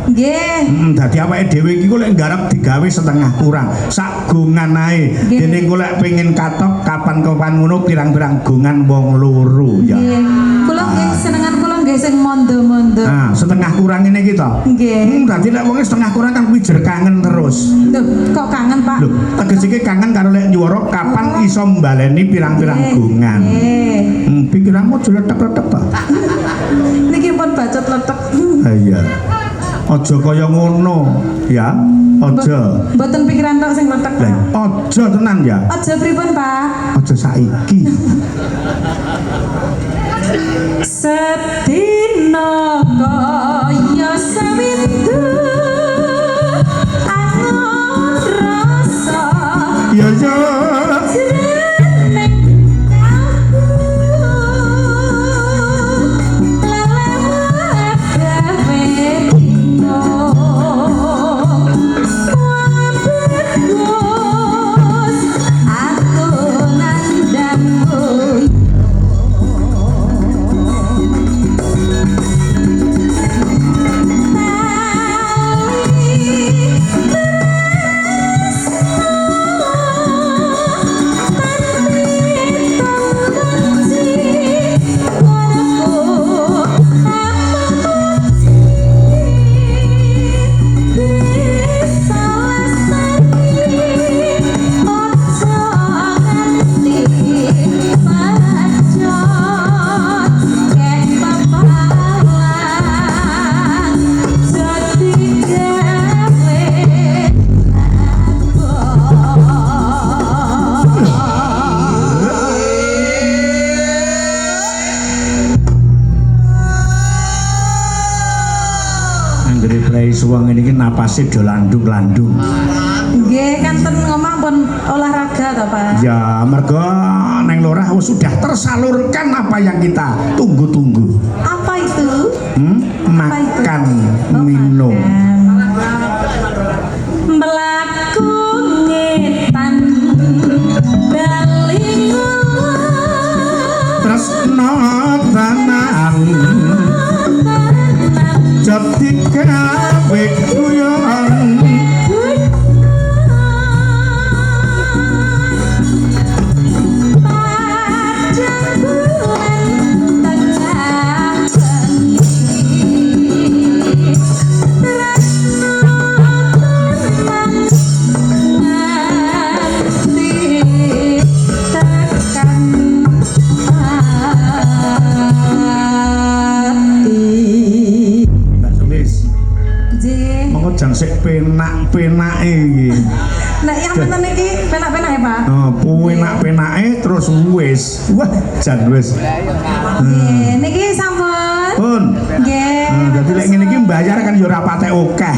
Nggih. Dadi awake dhewe iki kok lek nggarap digawe setengah kurang. Sak gongan ae. Dene kok lek pengin katok kapan-kapan ngono pirang-pirang gongan wong loro ya. Nggih. Kula nggih senengan kula nggih sing mondo-mondo. Nah, setengah kurang ini kita. Nggih. Dadi lek wong setengah kurang kan kuwi jer kangen terus. Loh, kok kangen, Pak? Lho, tegese iki kangen karo lek nyuwara kapan iso mbaleni pirang-pirang gongan. Nggih. Pikiranmu aja letek-letek ta. Niki pun bacot letek. Ha iya. Aja kaya ngono, ya. Aja. Mboten pikiran tok sing letek. Lah, aja tenan ya. Aja pripun, Pak? Aja saiki. Sedina kaya sawindu angon rasa Ya ya. jroning aku lelewat gawe dino wabegus aku nandangmu. Suwang ini napasnya do landung-landung. Nggih, kanten ngomong pun olahraga to, Pak? Ya, mergo neng lorah sudah tersalurkan apa yang kita tunggu-tunggu. Apa itu? Makan, itu? minum. Melaku ngetan balingo Tresno tanan jadi gawe guyon. Jang sik penak-penake iki. Nek yang menen iki penak-penake, Pak. Oh, penak-penake terus wis. Wah, jan wis. Nggih, niki sampun. Pun. Nggih. Dadi lek ngene iki mbayar kan ya ora patek akeh.